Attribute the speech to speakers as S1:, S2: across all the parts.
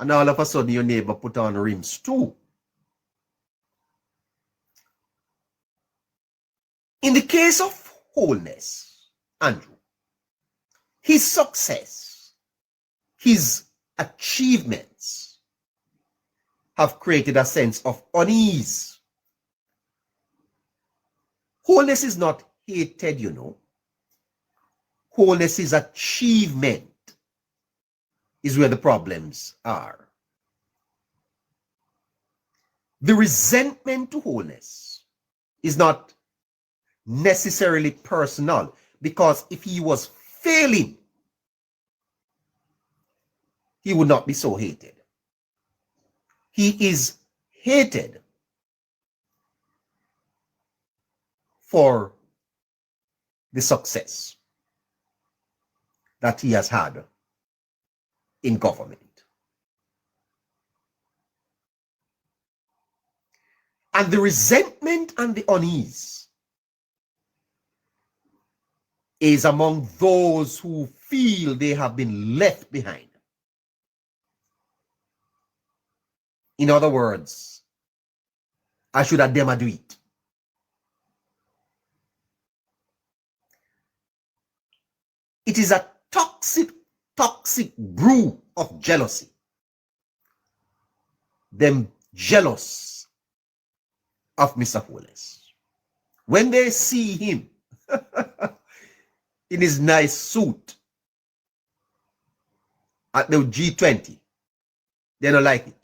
S1: and all of a sudden your neighbor put on rims too. In the case of wholeness, Andrew, his success, his achievements have created a sense of unease. Wholeness is not hated, you know. Wholeness is achievement, is where the problems are. The resentment to wholeness is not necessarily personal, because if he was failing, he would not be so hated. He is hated for the success that he has had in government. And the resentment and the unease is among those who feel they have been left behind. In other words, I should have them do it. It is a toxic brew of jealousy. Them jealous of Mr. Wholeness. When they see him in his nice suit at the G20, they don't like it.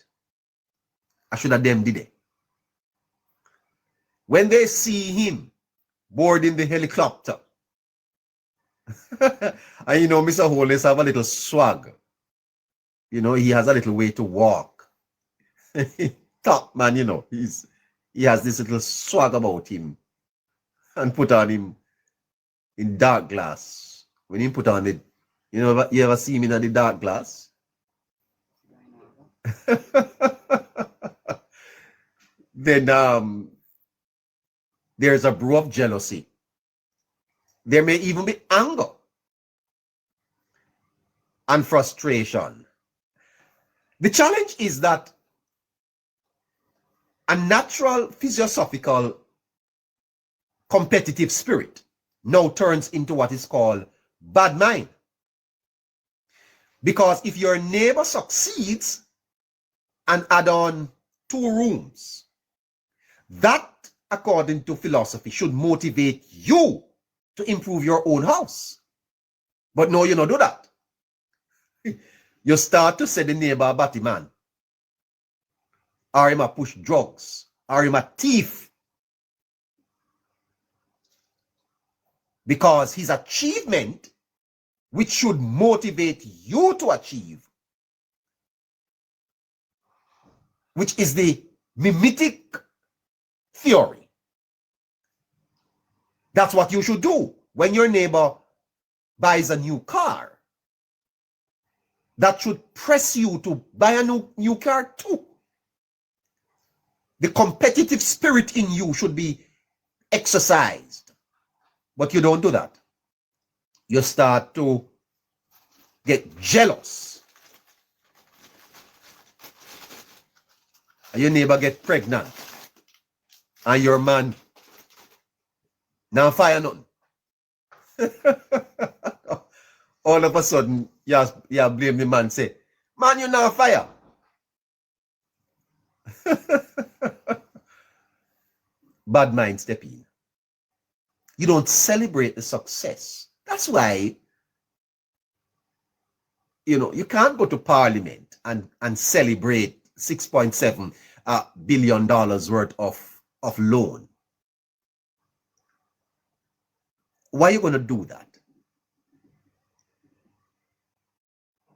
S1: I should have them did it. When they see him boarding the helicopter, and you know, Mr. Wholeness have a little swag. You know, he has a little way to walk. Top man, you know, he has this little swag about him. And put on him in dark glass. When he put on it, you know, you ever see him in the dark glass? Then there's a brew of jealousy. There may even be anger and frustration. The challenge is that a natural physiosophical competitive spirit now turns into what is called bad mind. Because if your neighbor succeeds and add on 2 rooms, that, according to philosophy, should motivate you to improve your own house. But no, you don't do that. You start to say the neighbor a batty man, or him a push drugs, or him a thief. Because his achievement, which should motivate you to achieve, which is the mimetic theory. That's what you should do when your neighbor buys a new car. That should press you to buy a new car too. The competitive spirit in you should be exercised. But you don't do that. You start to get jealous. And your neighbor get pregnant. And your man now fire nothing. All of a sudden, you blame the man, say, man, you now fire. Bad mind step in. You don't celebrate the success. That's why, you know, you can't go to Parliament and celebrate $6.7 billion worth of loan. Why are you going to do that?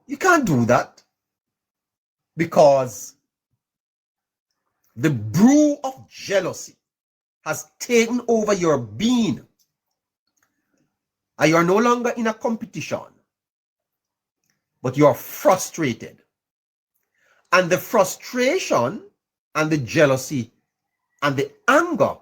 S1: You can't do that because the brew of jealousy has taken over your being. And you are no longer in a competition, but you are frustrated. And the frustration and the jealousy and the anger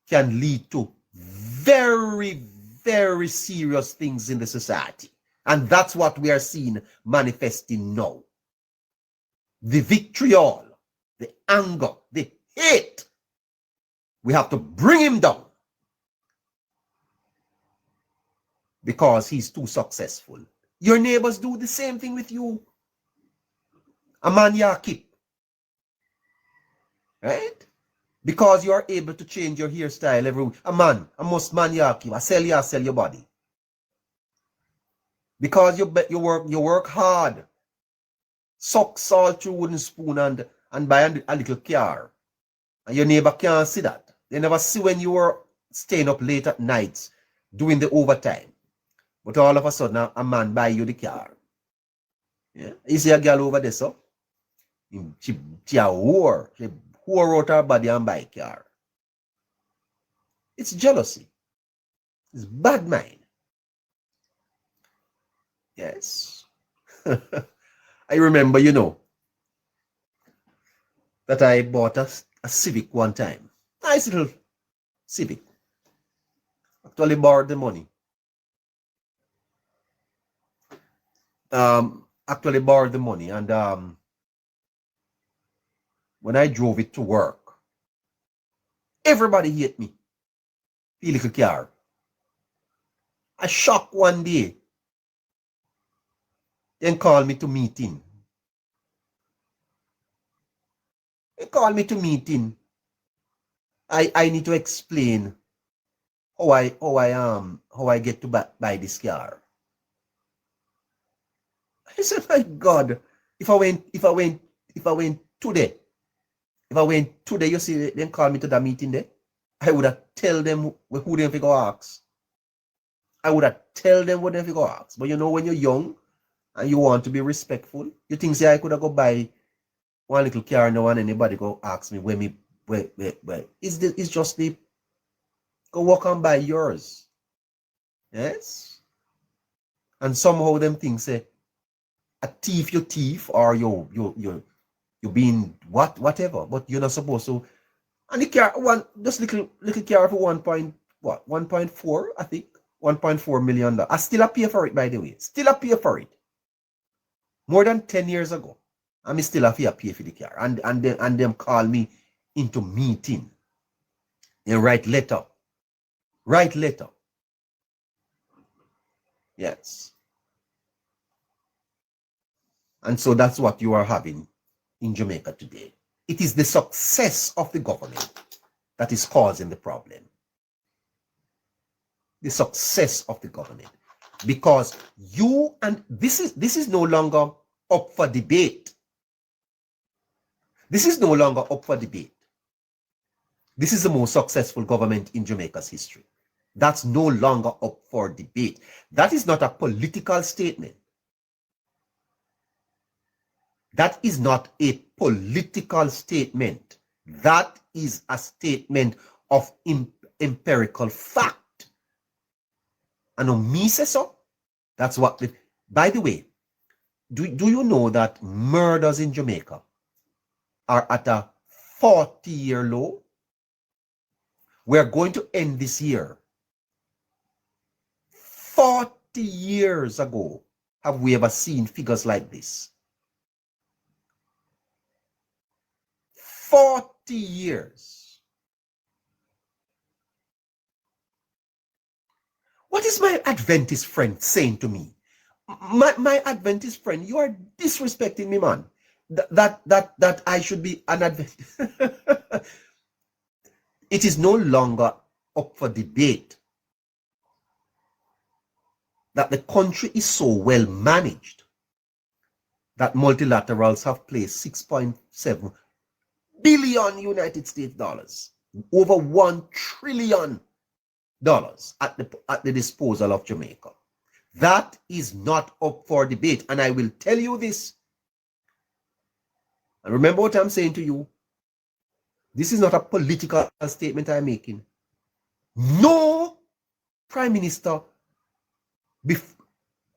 S1: can lead to very, very serious things in the society. And that's what we are seeing manifesting now. the vitriol, the anger, the hate. We have to bring him down because he's too successful. Your neighbors do the same thing with you. A man you keep. Right? Because you are able to change your hairstyle every week. A most man you keep. I sell your body. Because you work hard. Suck salt through wooden spoon and buy a little car. And your neighbor can't see that. They never see when you were staying up late at night doing the overtime. But all of a sudden, a man buy you the car. Yeah? You see a girl over there, so? She a whore. She whore out her body and buy a car. It's jealousy. It's bad mind. Yes. I remember, that I bought a Civic one time. Nice little Civic. Actually borrowed the money. Actually borrowed the money, and when I drove it to work, everybody hate me. The little car. I shocked one day. Then called me to meeting. They called me to meeting. I need to explain how I get to buy this car. I said, my God, if I went today, you see, then call me to that meeting there, I would have tell them who they go ask. I would have tell them what they go ask. But when you're young and you want to be respectful, you think, say, I could have go buy one little car now and anybody go ask me where. It's just the go walk and buy yours. Yes? And somehow them things say a thief you thief or you being whatever, but you're not supposed to. And the car just little car for 1.4, I think. $1.4 million. I still a pay for it, by the way. Still a pay for it. More than 10 years ago. I'm still a pay for the car. And them call me into meeting. They write letter. Write letter. Yes. And so that's what you are having in Jamaica today. It is the success of the government that is causing the problem. The success of the government. Because this is no longer up for debate. This is no longer up for debate. This is the most successful government in Jamaica's history. That's no longer up for debate. That is not a political statement. That is not a political statement. That is a statement of empirical fact. And on me say so, that's what by the way, do you know that murders in Jamaica are at a 40-year low? We're going to end this year. 40 years ago, have we ever seen figures like this? 40 years. What is my Adventist friend saying to me? My Adventist friend, you are disrespecting me, man. That I should be an Adventist. It is no longer up for debate that the country is so well managed that multilaterals have placed 6.7 billion United States dollars, over $1 trillion at the disposal of Jamaica. That is not up for debate. And I will tell you this. And remember what I'm saying to you. This is not a political statement I'm making. No prime minister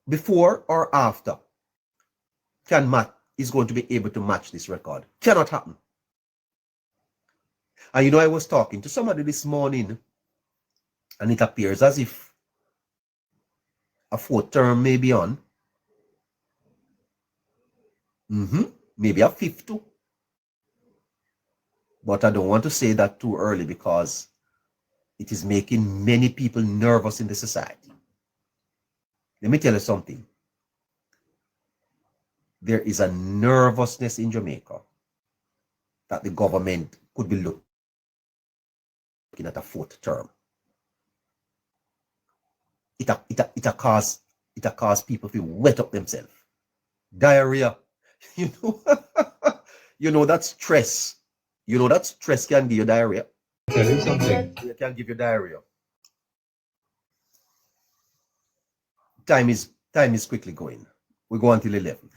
S1: before or after is going to be able to match this record. Cannot happen. And I was talking to somebody this morning, and it appears as if a fourth term may be on. maybe a fifth too. But I don't want to say that too early because it is making many people nervous in the society. Let me tell you something. There is a nervousness in Jamaica that the government could be looking at a fourth term. It cause people to wet up themselves. Diarrhea. You know that stress. You know that stress can give you diarrhea.
S2: Tell you something.
S1: It can give you diarrhea. Time is quickly going. We go until 11.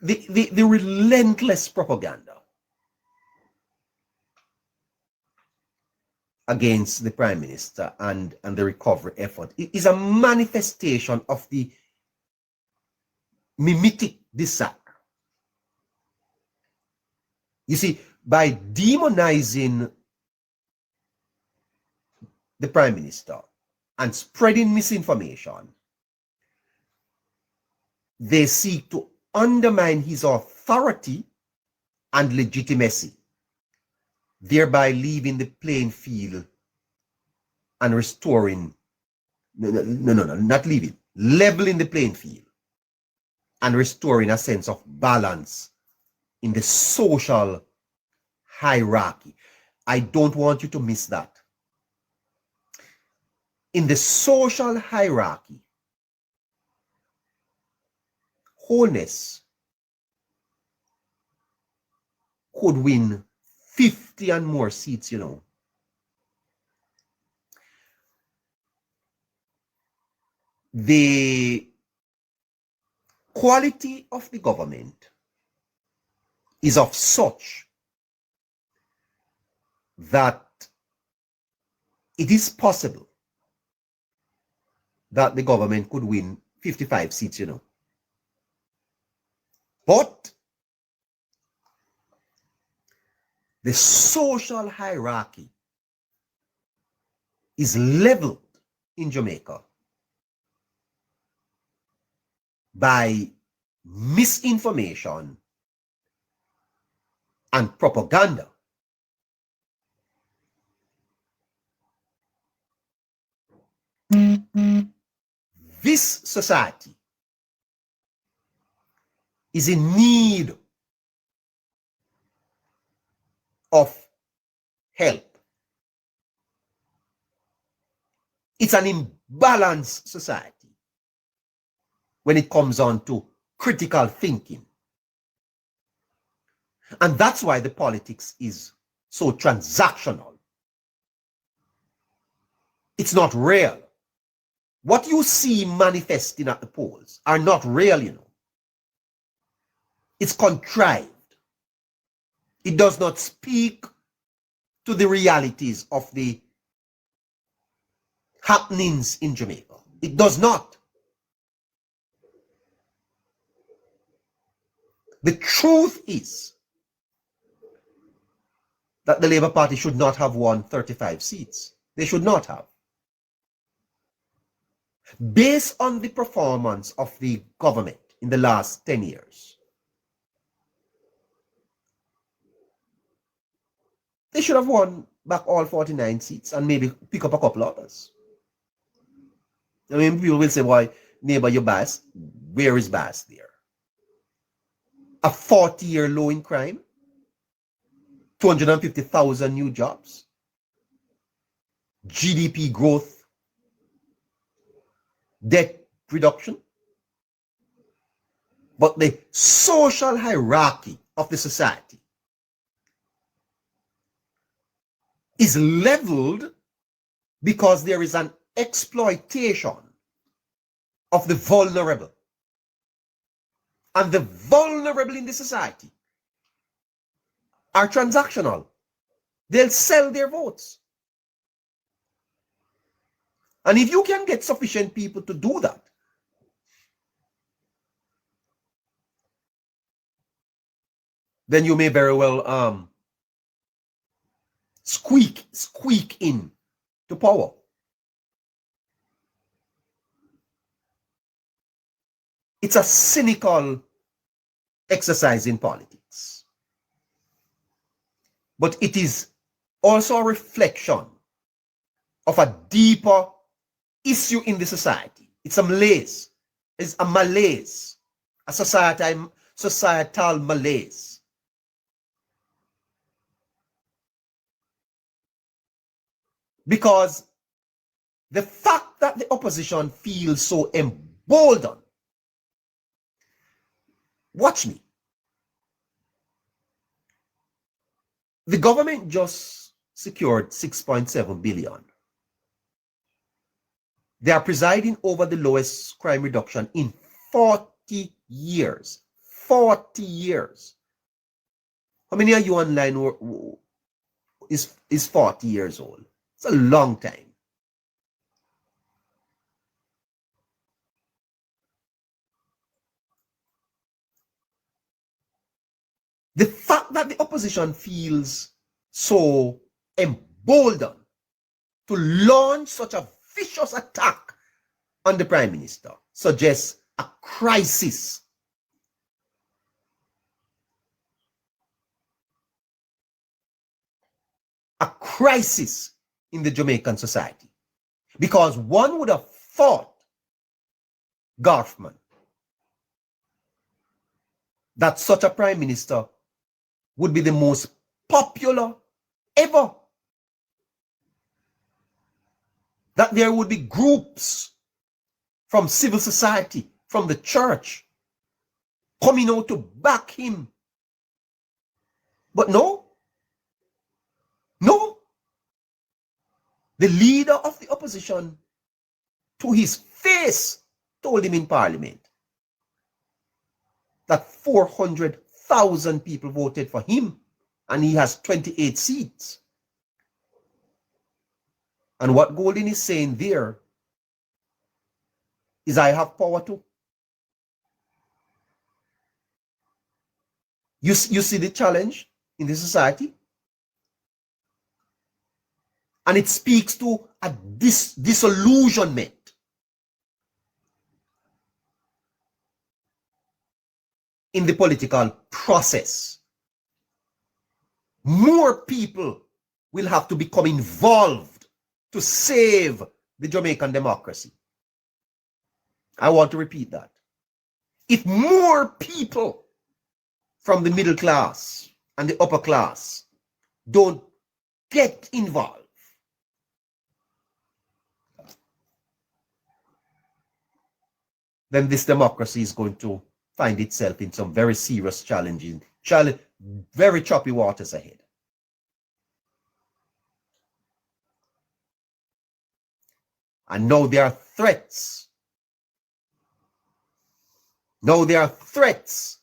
S1: The relentless propaganda against the Prime Minister and the recovery effort is a manifestation of the mimetic desire. You see, by demonizing the Prime Minister and spreading misinformation, they seek to undermine his authority and legitimacy, thereby leaving the playing field and restoring, not leaving, leveling the playing field and restoring a sense of balance in the social hierarchy. I don't want you to miss that. In the social hierarchy, wholeness could win 50 and more seats, you know. The quality of the government is of such that it is possible that the government could win 55 seats, you know. But the social hierarchy is leveled in Jamaica by misinformation and propaganda. This society is in need of help. It's an imbalanced society when it comes on to critical thinking. And that's why the politics is so transactional. It's not real. What you see manifesting at the polls are not real, you know. It's contrived. It does not speak to the realities of the happenings in Jamaica. It does not. The truth is that the Labour Party should not have won 35 seats. They should not have. Based on the performance of the government in the last 10 years, they should have won back all 49 seats and maybe pick up a couple others. I mean, people will say, why, Neighbour, you're biased. Where is bias there? A 40-year low in crime, 250,000 new jobs, GDP growth, debt reduction. But the social hierarchy of the society is leveled because there is an exploitation of the vulnerable. And the vulnerable in the society are transactional. They'll sell their votes. And if you can get sufficient people to do that, then you may very well squeak in to power. It's a cynical exercise in politics. but it is also a reflection of a deeper issue in the society. It's a malaise. It's a malaise, a societal malaise. Because the fact that the opposition feels so emboldened, watch me. The government just secured 6.7 billion. They are presiding over the lowest crime reduction in 40 years. 40 years. How many of you online who is 40 years old? It's a long time. The fact that the opposition feels so emboldened to launch such a vicious attack on the Prime Minister suggests a crisis. A crisis in the Jamaican society. Because one would have thought, Goverment, that such a Prime Minister would be the most popular ever. That there would be groups from civil society, from the church, coming out to back him. But no. No. The leader of the opposition, to his face, told him in Parliament that 400,000 people voted for him and he has 28 seats. And what Golding is saying there is, I have power too. You see the challenge in the society? And it speaks to a disillusionment. In the political process. More people will have to become involved to save the Jamaican democracy. I want to repeat that. If more people from the middle class and the upper class don't get involved, then this democracy is going to find itself in some very serious challenges, very choppy waters ahead. And now there are threats. Now there are threats.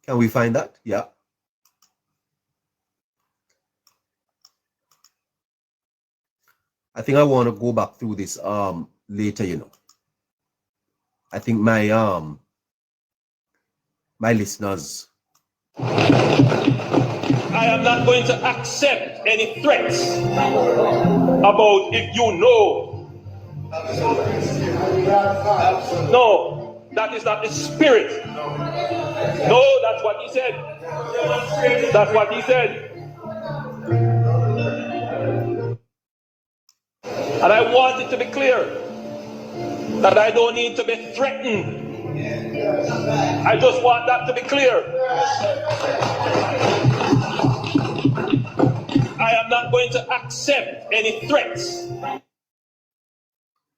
S1: Can we find that? Yeah. I think I want to go back through this later, you know. I think my listeners.
S2: I am not going to accept any threats about if you know. No, that is not the spirit. No, that's what he said. That's what he said. And I want it to be clear that I don't need to be threatened. I just want that to be clear. I am not going to accept any threats.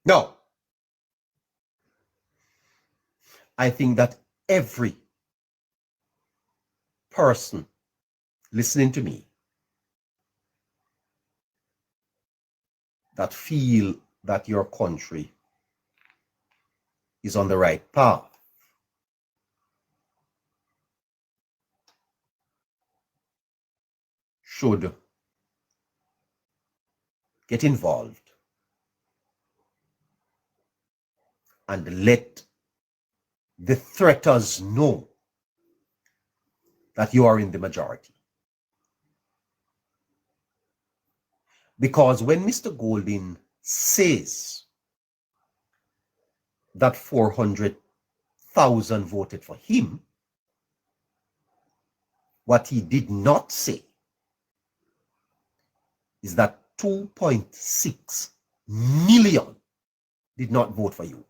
S1: No. I think that every person listening to me that feel that your country is on the right path should get involved and let the threaters know that you are in the majority. Because when Mr. Golding says that 400,000 voted for him, What he did not say is that 2.6 million did not vote for you.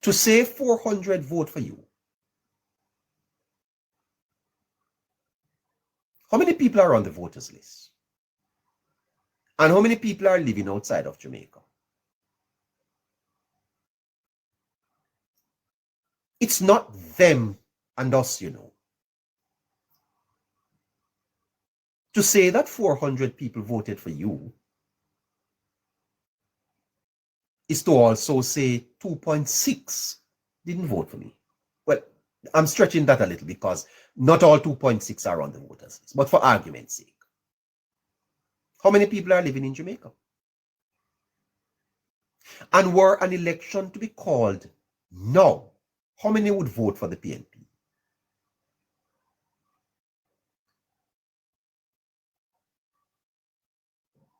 S1: To say 400 vote for you, how many people are on the voters list? And how many people are living outside of Jamaica? It's not them and us, you know. To say that 400 people voted for you is to also say 2.6 didn't vote for me. Well, I'm stretching that a little because not all 2.6 are on the voters list, but for argument's sake. How many people are living in Jamaica? And were an election to be called now, how many would vote for the PNP?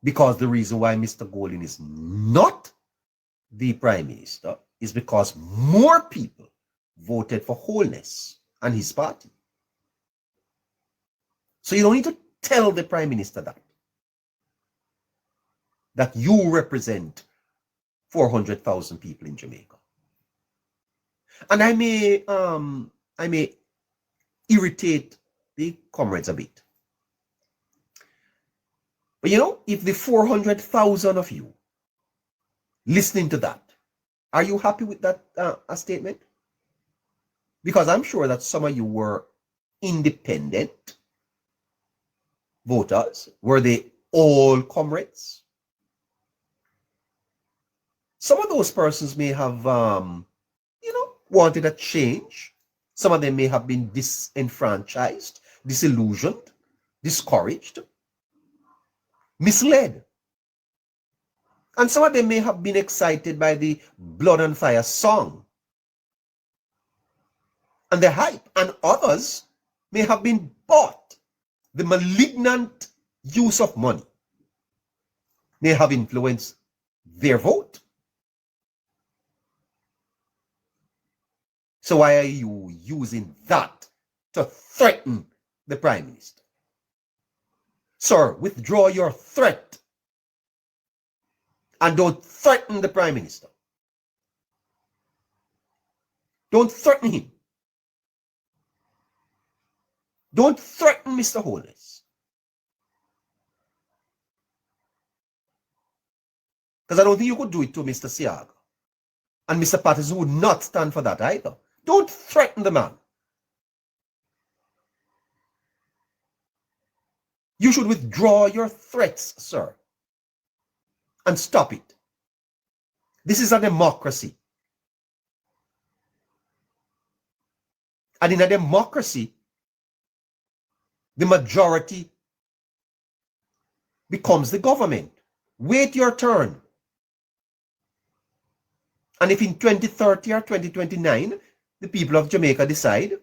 S1: Because the reason why Mr. Golding is not the Prime Minister is because more people voted for Wholeness and his party. So you don't need to tell the Prime Minister that you represent 400,000 people in Jamaica. And I may irritate the comrades a bit. But you know, if the 400,000 of you listening to that, are you happy with that statement? Because I'm sure that some of you were independent voters. Were they all comrades? Some of those persons may have, wanted a change. Some of them may have been disenfranchised, disillusioned, discouraged, misled. And some of them may have been excited by the Blood and Fire song and the hype, and others may have been bought. The malignant use of money may have influenced their vote. So why are you using that to threaten the Prime Minister? Sir, withdraw your threat and don't threaten the Prime Minister. Don't threaten him. Don't threaten Mr. Wholeness. Because I don't think you could do it to Mr. Siaga. And Mr. Patterson would not stand for that either. Don't threaten the man. You should withdraw your threats, sir, and stop it. This is a democracy. And in a democracy, the majority becomes the government. Wait your turn. And if in 2030 or 2029, the people of Jamaica decide,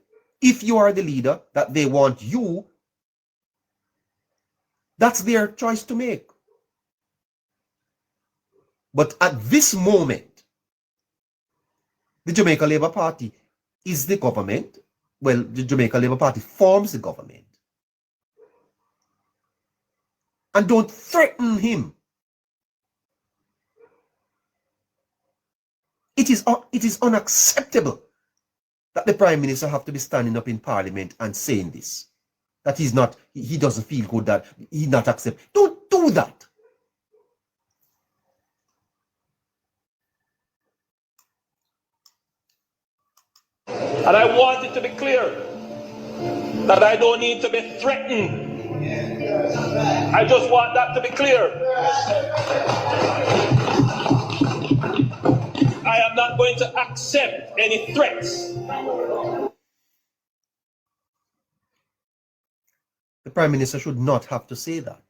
S1: if you are the leader, that they want you, that's their choice to make. But at this moment, the Jamaica Labour Party is the government. Well, the Jamaica Labour Party forms the government. And don't threaten him. It is unacceptable that the Prime Minister have to be standing up in Parliament and saying this. That he doesn't feel good, that he not accept. Don't do that.
S2: And I want it to be clear that I don't need to be threatened. I just want that to be clear. I am not going to accept any threats.
S1: The Prime Minister should not have to say that.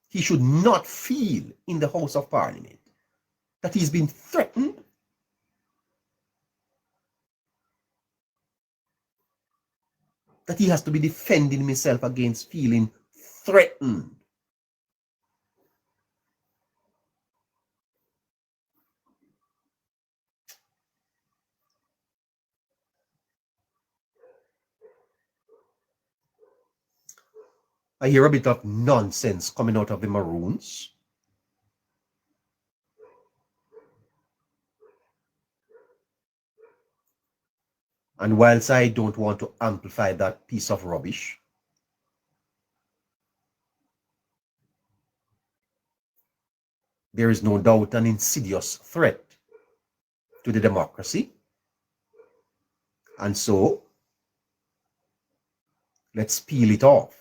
S1: He should not feel in the House of Parliament that he's been threatened. That he has to be defending himself against feeling threatened. I hear a bit of nonsense coming out of the Maroons. And whilst I don't want to amplify that piece of rubbish, there is no doubt an insidious threat to the democracy. And so, let's peel it off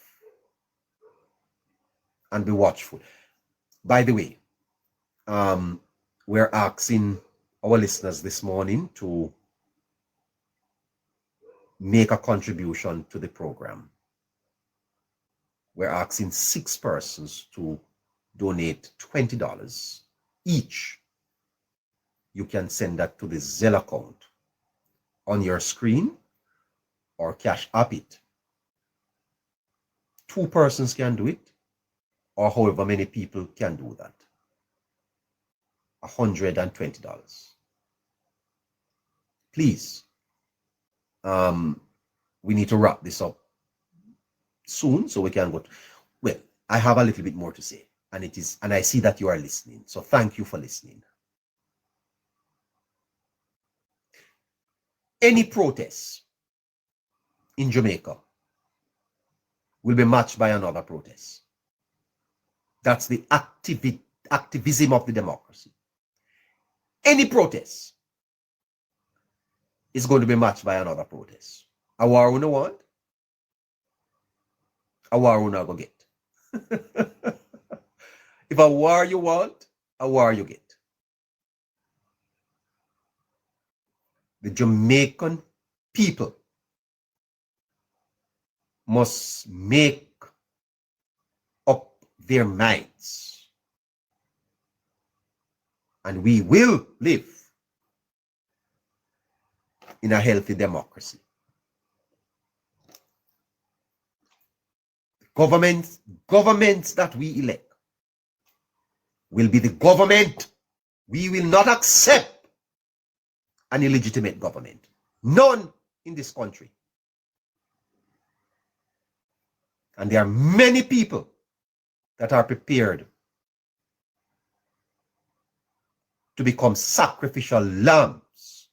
S1: and be watchful. By the way, we're asking our listeners this morning to make a contribution to the program. We're asking 6 persons to donate $20 each. You can send that to the Zelle account on your screen or Cash App it. 2 persons can do it, or however many people can do that. $120. Please, we need to wrap this up soon so we can go. Well, I have a little bit more to say, and I see that you are listening. So thank you for listening. Any protest in Jamaica will be matched by another protest. That's the activism of the democracy. Any protest is going to be matched by another protest. A war we don't want, a war we not going to get. If a war you want, a war you get. The Jamaican people must make up their minds, and we will live in a healthy democracy. Governments that we elect will be the government. We will not accept an illegitimate government. None in this country. And there are many people that are prepared to become sacrificial lambs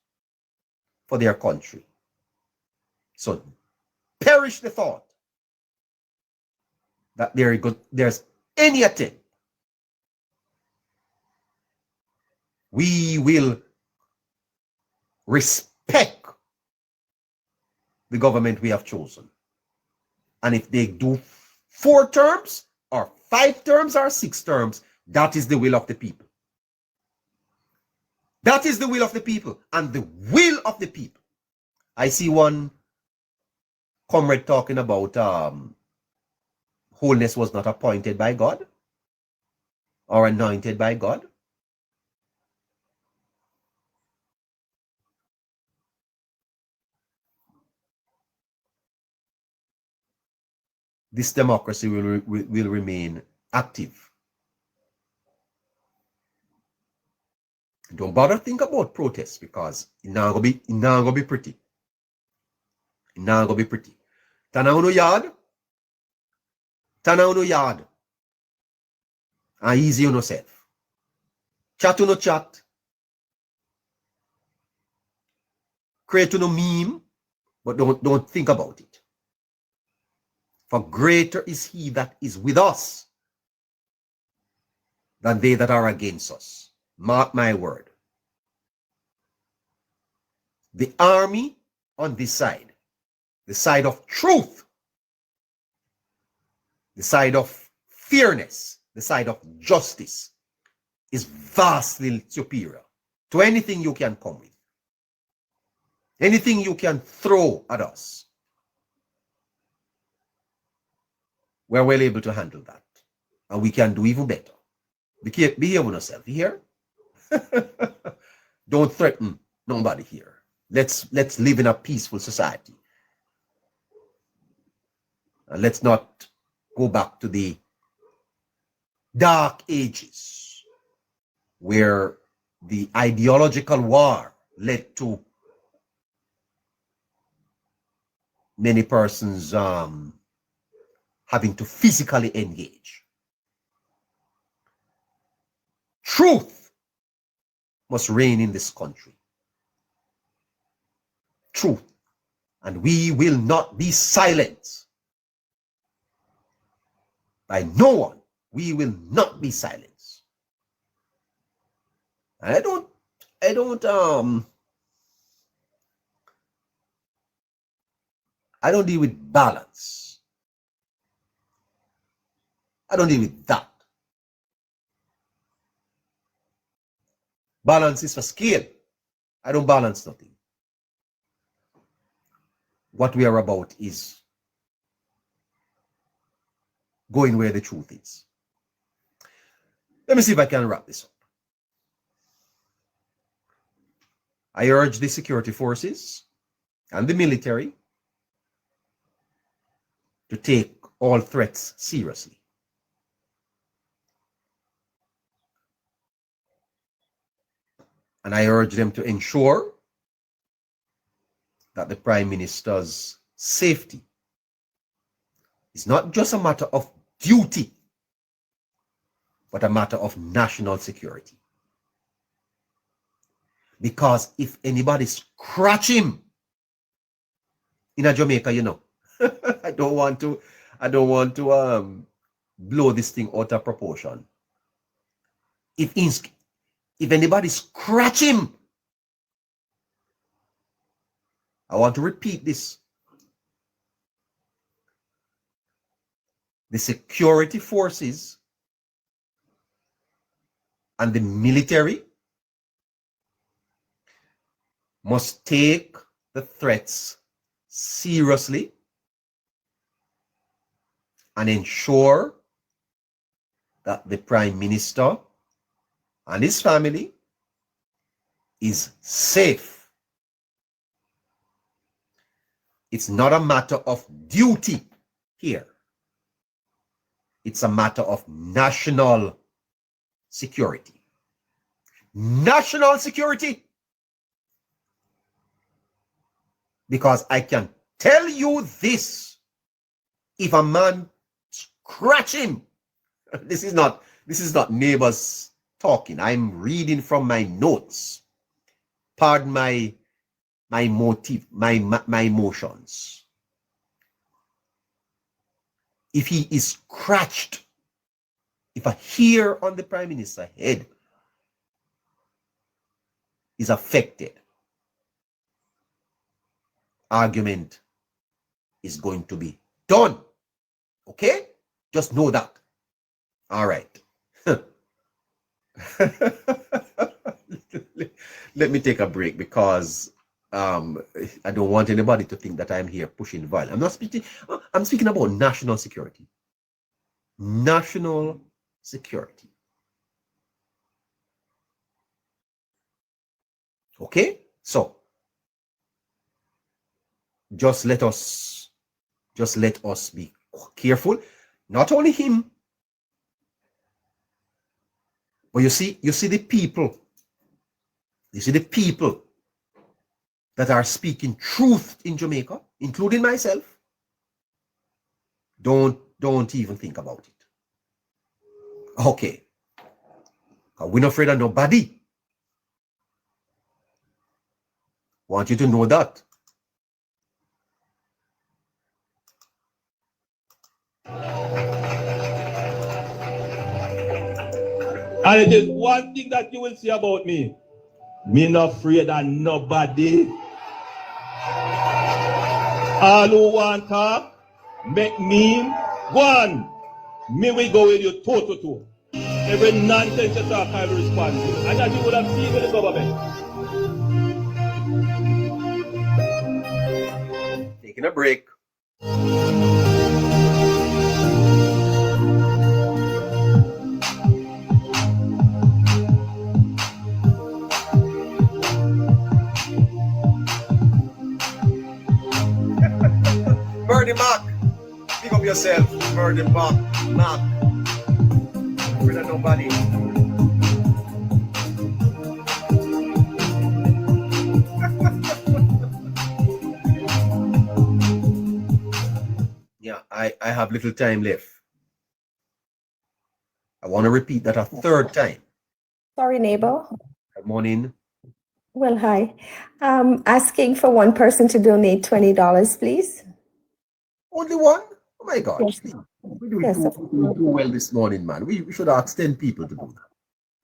S1: for their country. So perish the thought that there's any attempt. We will respect the government we have chosen. And if they do 4 terms or 5 terms or 6 terms, that is the will of the people. That is the will of the people, and the will of the people. I see one comrade talking about wholeness was not appointed by God or anointed by God. This democracy will remain active. Don't bother think about protests, because it's not gonna be pretty. It's not gonna be pretty. Tana uno yard. And easy on yourself. Chat uno chat. Create uno meme, but don't think about it. For greater is he that is with us than they that are against us. Mark my word. The army on this side, the side of truth, the side of fairness, the side of justice, is vastly superior to anything you can come with. Anything you can throw at us. We're well able to handle that. And we can do even better. Behave with yourself. You hear? Don't threaten nobody here. Let's live in a peaceful society. And let's not go back to the dark ages where the ideological war led to many persons having to physically engage. Truth must reign in this country. Truth. And we will not be silenced by no one. We will not be silenced. I don't deal with balance. I don't deal with that. Balance is for scale. I don't balance nothing. What we are about is going where the truth is. Let me see if I can wrap this up. I urge the security forces and the military to take all threats seriously. And I urge them to ensure that the Prime Minister's safety is not just a matter of duty, but a matter of national security. Because if anybody scratch him in a Jamaica, you know, I don't want to blow this thing out of proportion. If anybody scratch him, I want to repeat this. The security forces and the military must take the threats seriously and ensure that the Prime Minister and his family is safe. It's not a matter of duty here. It's a matter of national security. National security. Because I can tell you this, if a man scratch him, this is not neighbors talking. I'm reading from my notes. Pardon my motive, my emotions. If he is scratched, if a hair on the Prime Minister's head is affected, argument is going to be done. Okay? Just know that. All right. Let me take a break because I don't want anybody to think that I'm here pushing violence. I'm speaking about national security. National security. Okay? So just let us be careful. Not only him, but you see the people. You see the people that are speaking truth in Jamaica, including myself. Don't even think about it. Okay. We're not afraid of nobody. Want you to know that.
S2: And it is one thing that you will see about me. Me not afraid of nobody. All who want talk, make me one. Me we go with you toe to toe. Every nonsense you talk, I will respond to. And as you would have seen with the government.
S1: Taking a break. Birdie Mac, pick up yourself, Birdie Mac. We're not nobody. Yeah, I have little time left. I want to repeat that a third time.
S3: Sorry, neighbor.
S1: Good morning.
S3: Well, hi. Asking for one person to donate $20, please.
S1: Only one? Oh my God.
S3: Yes.
S1: We're doing
S3: Yes,
S1: too,
S3: of
S1: too well this morning, man. We should ask 10 people to do that.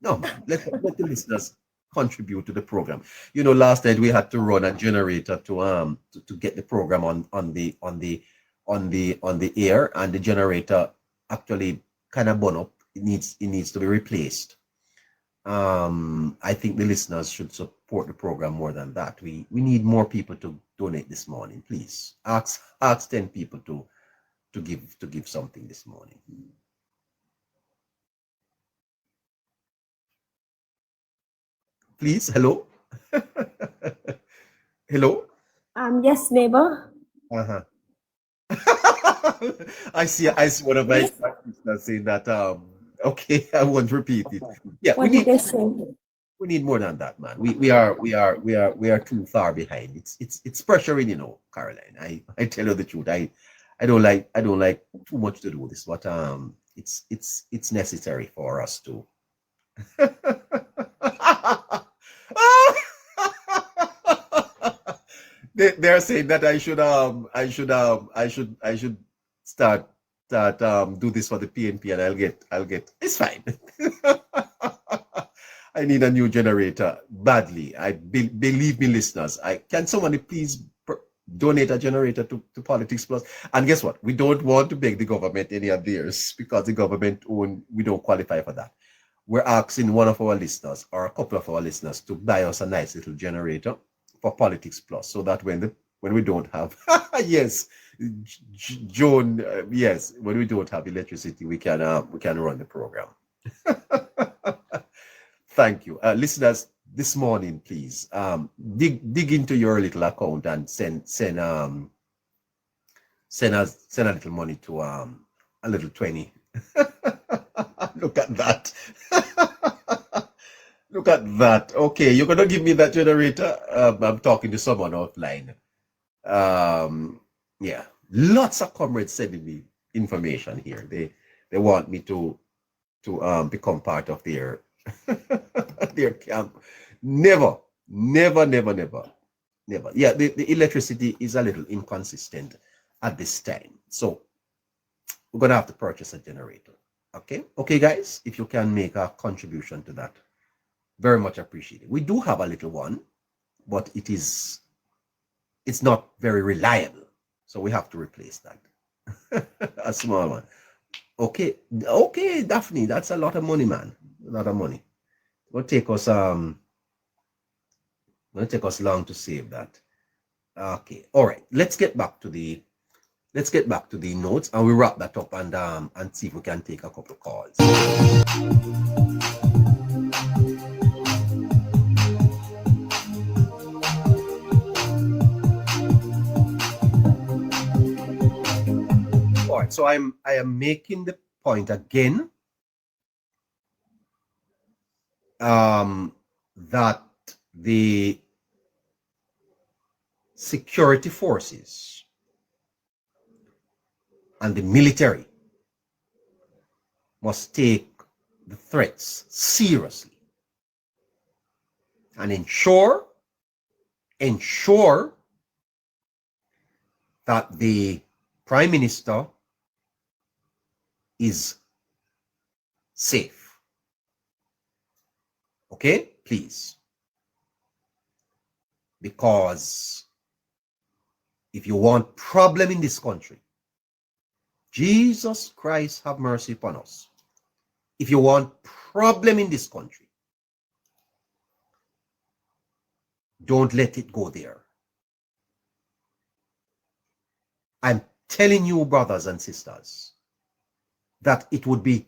S1: No, man. Let the listeners contribute to the program. You know, last night we had to run a generator to get the program on the air, and the generator actually kind of burn up. It needs to be replaced. I think the listeners should support the program more than that. We need more people to donate this morning. Please ask 10 people to give something this morning. Please, hello. Hello.
S3: Yes, neighbor.
S1: I see one of my listeners saying that okay, I won't repeat it. Yeah,
S3: What did they say?
S1: we need more than that, man. We are too far behind. It's pressuring, you know, Caroline. I tell you the truth. I don't like too much to do this, but it's necessary for us to. They're saying that I should start do this for the PNP, and I'll get it's fine. I need a new generator badly. Believe me, listeners. Can somebody please donate a generator to Politics Plus? And guess what? We don't want to beg the government any of theirs, because the government we don't qualify for that. We're asking one of our listeners or a couple of our listeners to buy us a nice little generator for Politics Plus, so that when we don't have yes, Joan, yes, when we don't have electricity, we can run the program. Thank you, listeners. This morning, please dig into your little account and send a little money to a little 20. Look at that. Look at that. Okay, you're gonna give me that generator. I'm talking to someone offline. Yeah, lots of comrades sending me information here. They want me to become part of their their camp. Never. Yeah, the electricity is a little inconsistent at this time, so we're gonna have to purchase a generator. Okay, guys, if you can make a contribution to that, very much appreciated. We do have a little one, but it's not very reliable, so we have to replace that. A small one. Okay, Daphne, that's a lot of money, man. A lot of money. It'll take us long to save that. Okay, all right. Let's get back to the notes, and we wrap that up and see if we can take a couple of calls. All right, so I am making the point again that the security forces and the military must take the threats seriously and ensure that the Prime Minister is safe. Okay, please. Because if you want problem in this country, Jesus Christ have mercy upon us. If you want problem in this country, don't let it go there. I'm telling you, brothers and sisters, that it would be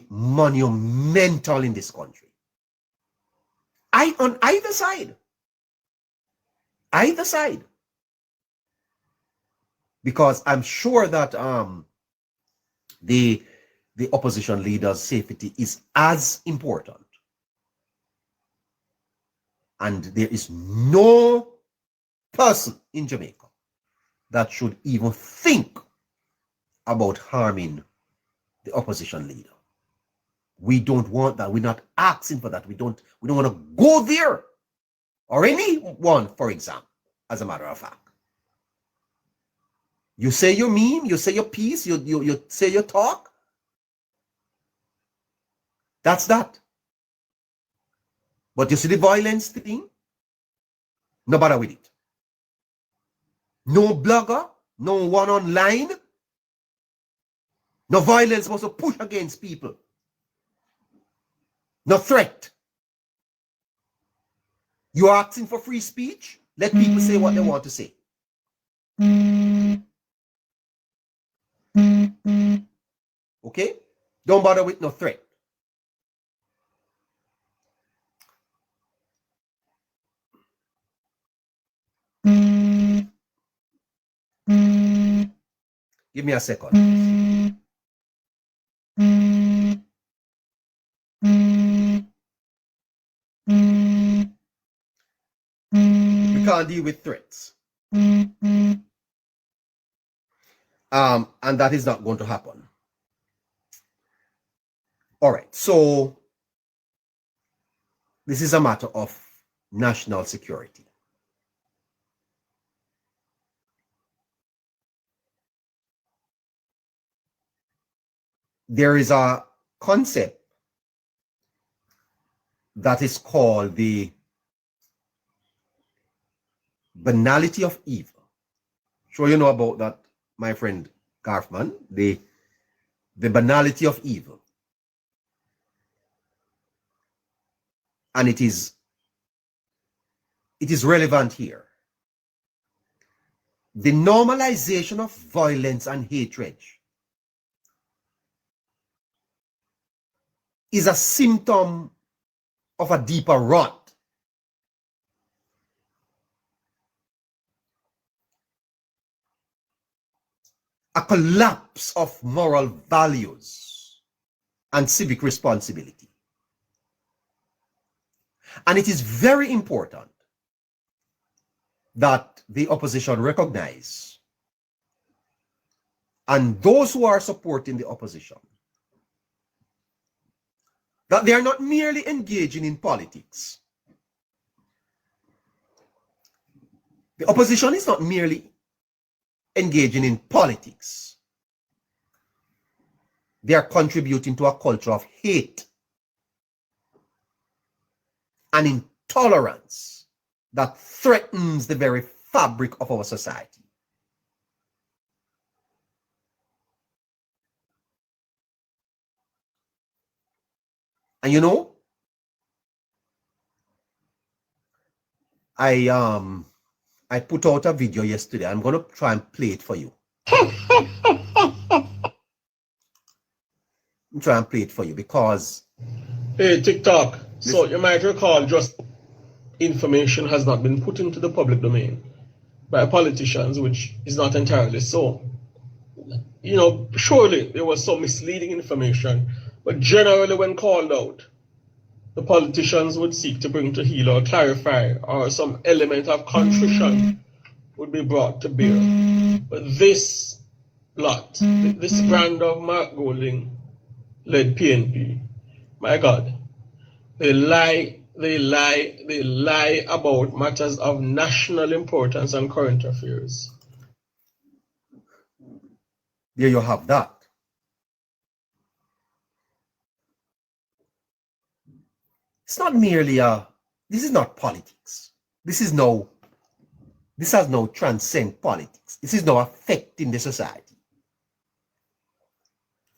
S1: monumental in this country. On either side. Because I'm sure that the opposition leader's safety is as important. And there is no person in Jamaica that should even think about harming the opposition leader. We don't want that. We're not asking for that. We don't want to go there, or anyone, for example, as a matter of fact. You say your meme, you say your piece, you say your talk. That's that. But you see the violence thing? No bother with it. No blogger, no one online. No violence was to push against people. No threat. You are asking for free speech? Let people say what they want to say. Okay? Don't bother with no threat. Give me a second. We can't deal with threats. And that is not going to happen. All right, so this is a matter of national security. There is a concept that is called the banality of evil. Sure you know about that, my friend Garfman, the banality of evil. And it is relevant here. The normalization of violence and hatred is a symptom of a deeper rot. A collapse of moral values and civic responsibility. And it is very important that the opposition recognize, and those who are supporting the opposition, that they are not merely engaging in politics. The opposition is not merely engaging in politics. They are contributing to a culture of hate and intolerance that threatens the very fabric of our society. And you know, I put out a video yesterday. I'm going to try and play it for you. I'm trying to play it for you because...
S2: Hey, TikTok. So you might recall just information has not been put into the public domain by politicians, which is not entirely so. You know, surely there was some misleading information, but generally when called out, the politicians would seek to bring to heel or clarify, or some element of contrition would be brought to bear. But this lot, this brand of Mark Golding-led PNP, my God, they lie about matters of national importance and current affairs.
S1: There you have that. It's not merely this is not politics. This has no transcend politics. This is now affecting the society.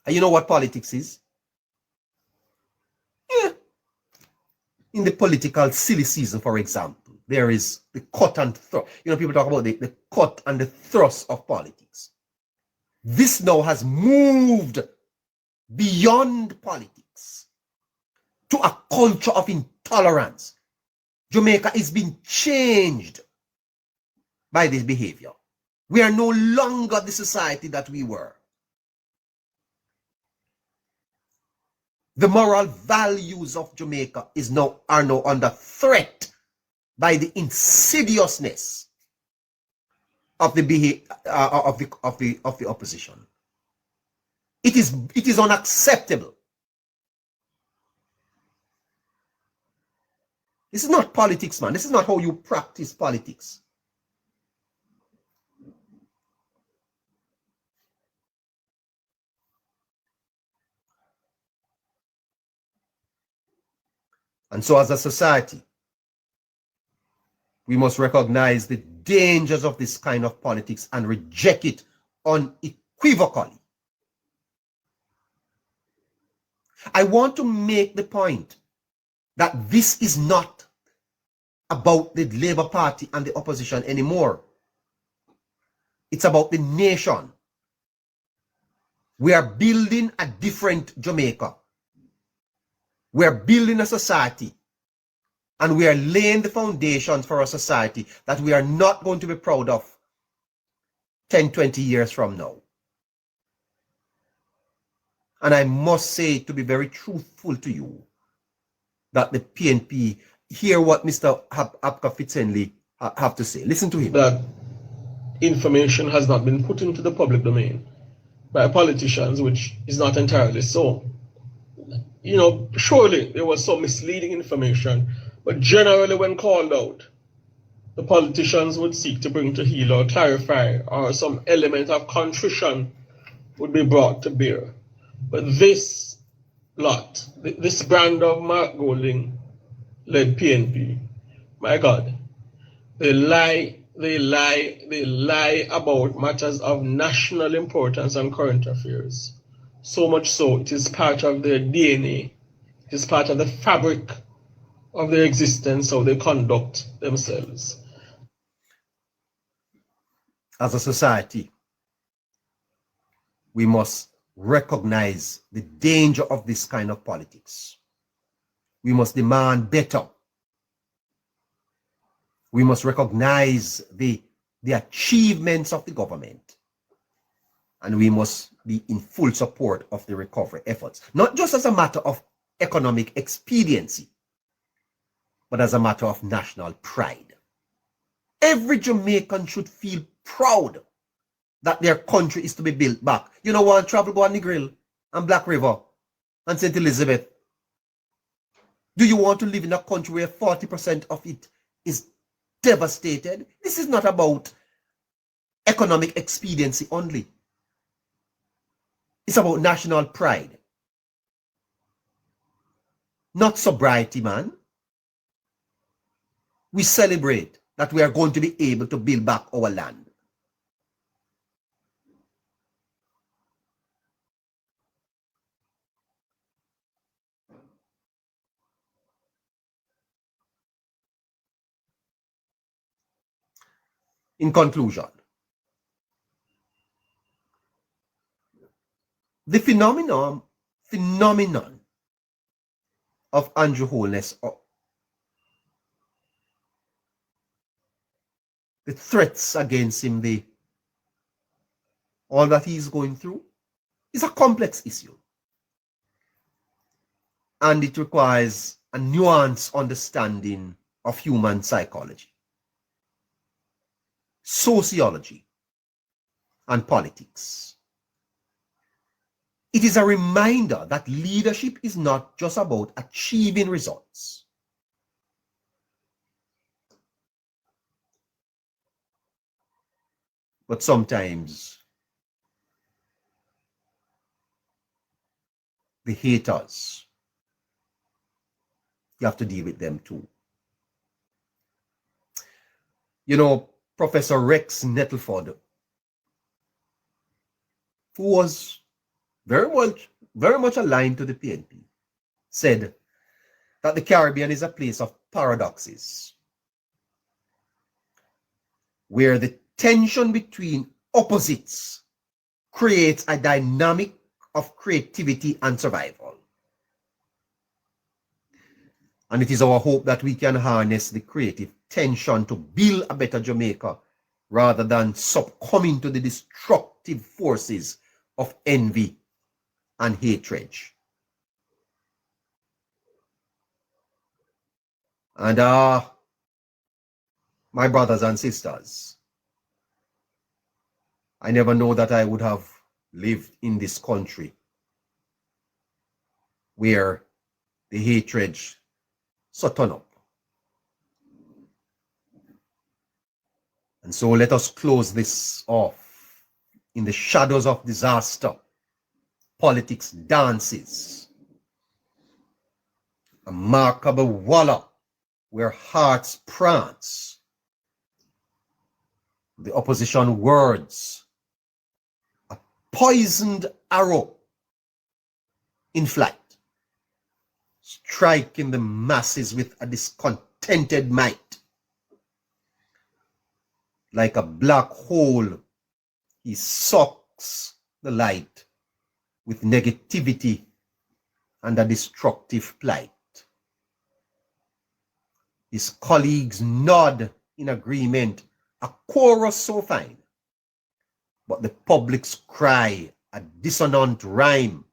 S1: And you know what politics is? Yeah. In the political silly season, for example, there is the cut and thrust. You know, people talk about the cut and the thrust of politics. This now has moved beyond politics to a culture of intolerance. Jamaica is being changed by this behavior. We are no longer the society that we were. The moral values of Jamaica are now under threat by the insidiousness of the opposition. It is unacceptable. This is not politics, man. This is not how you practice politics. And so as a society, we must recognize the dangers of this kind of politics and reject it unequivocally. I want to make the point that this is not about the Labour Party and the opposition anymore. It's about the nation. We are building a different Jamaica. We are building a society, and we are laying the foundations for a society that we are not going to be proud of 10, 20 years from now. And I must say, to be very truthful to you, that the PNP hear what Mr. Apka Fitzenley have to say. Listen to him.
S4: That information has not been put into the public domain by politicians, which is not entirely so. You know, surely there was some misleading information, but generally when called out, the politicians would seek to bring to heel or clarify, or some element of contrition would be brought to bear. But this lot, this brand of Mark Golding-led PNP, my God, they lie about matters of national importance and current affairs. So much so, it is part of their DNA. It is part of the fabric of their existence, how they conduct themselves.
S1: As a society, we must recognize the danger of this kind of politics. We must demand better. We must recognize the achievements of the government. And we must be in full support of the recovery efforts, not just as a matter of economic expediency, but as a matter of national pride. Every Jamaican should feel proud that their country is to be built back. You know what? Travel go on Negril and Black River and St. Elizabeth. Do you want to live in a country where 40% of it is devastated? This is not about economic expediency only. It's about national pride. Not sobriety, man. We celebrate that we are going to be able to build back our land. In conclusion, the phenomenon of Andrew Holness, the threats against him, all that he's going through, is a complex issue. And it requires a nuanced understanding of human psychology, sociology, and politics. It is a reminder that leadership is not just about achieving results. But sometimes the haters, you have to deal with them too. You know, Professor Rex Nettleford, who was very much aligned to the PNP, said that the Caribbean is a place of paradoxes, where the tension between opposites creates a dynamic of creativity and survival. And it is our hope that we can harness the creative tension to build a better Jamaica rather than succumbing to the destructive forces of envy and hatred. And my brothers and sisters, I never know that I would have lived in this country where the hatred so turn up. And so let us close this off in the shadows of disaster. Politics dances. A markable wallop where hearts prance. The opposition words, a poisoned arrow in flight, striking the masses with a discontented might. Like a black hole, he sucks the light with negativity and a destructive plight. His colleagues nod in agreement, a chorus so fine, but the public's cry, a dissonant rhyme.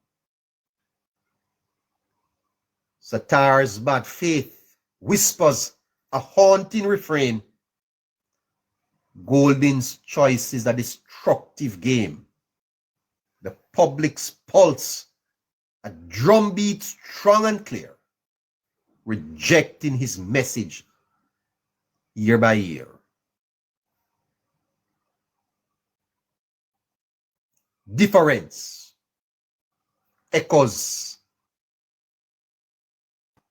S1: Satar's bad faith whispers a haunting refrain. Golden's choice is a destructive game. The public's pulse, a drumbeat strong and clear, rejecting his message year by year. Difference echoes,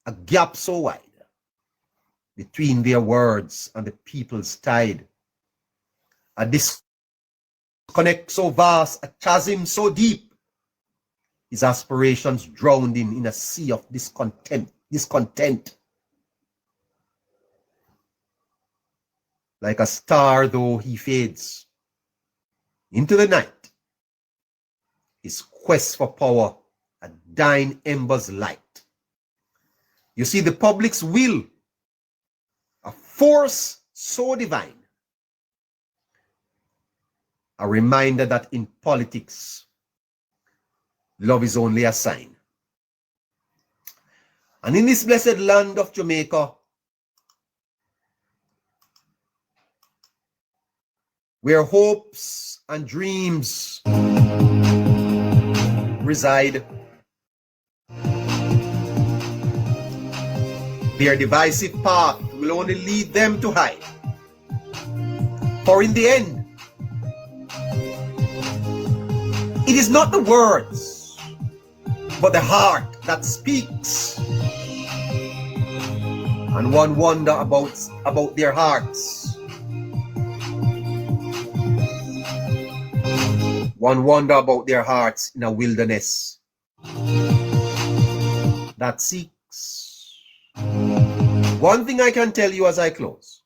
S1: a gap so wide between their words and the people's tide. A disconnect so vast, a chasm so deep, his aspirations drowned in a sea of discontent. Like a star though he fades into the night, his quest for power, a dying ember's light. You see, the public's will, a force so divine, a reminder that in politics, love is only a sign. And in this blessed land of Jamaica, where hopes and dreams reside, their divisive path will only lead them to hide. For in the end, it is not the words, but the heart that speaks. And one wonder about their hearts. One wonder about their hearts in a wilderness that seeks. One thing I can tell you as I close.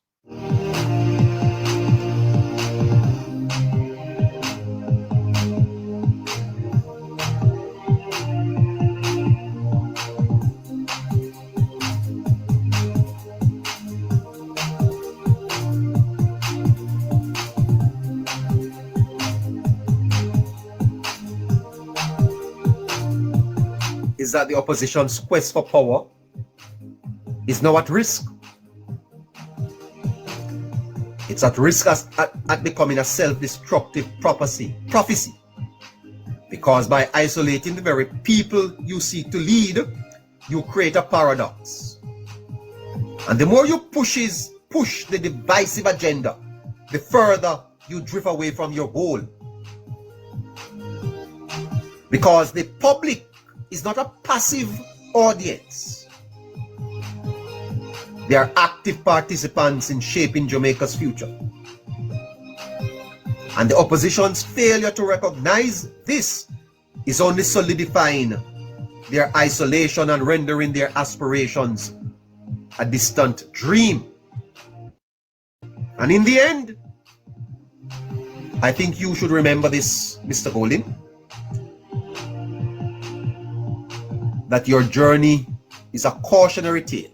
S1: Is that the opposition's quest for power is now at risk. It's at risk at becoming a self-destructive prophecy. Because by isolating the very people you seek to lead, you create a paradox. And the more you push the divisive agenda, the further you drift away from your goal. Because the public is not a passive audience. They are active participants in shaping Jamaica's future. And the opposition's failure to recognize this is only solidifying their isolation and rendering their aspirations a distant dream. And in the end, I think you should remember this, Mr. Golden, that your journey is a cautionary tale.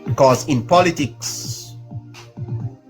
S1: Because in politics,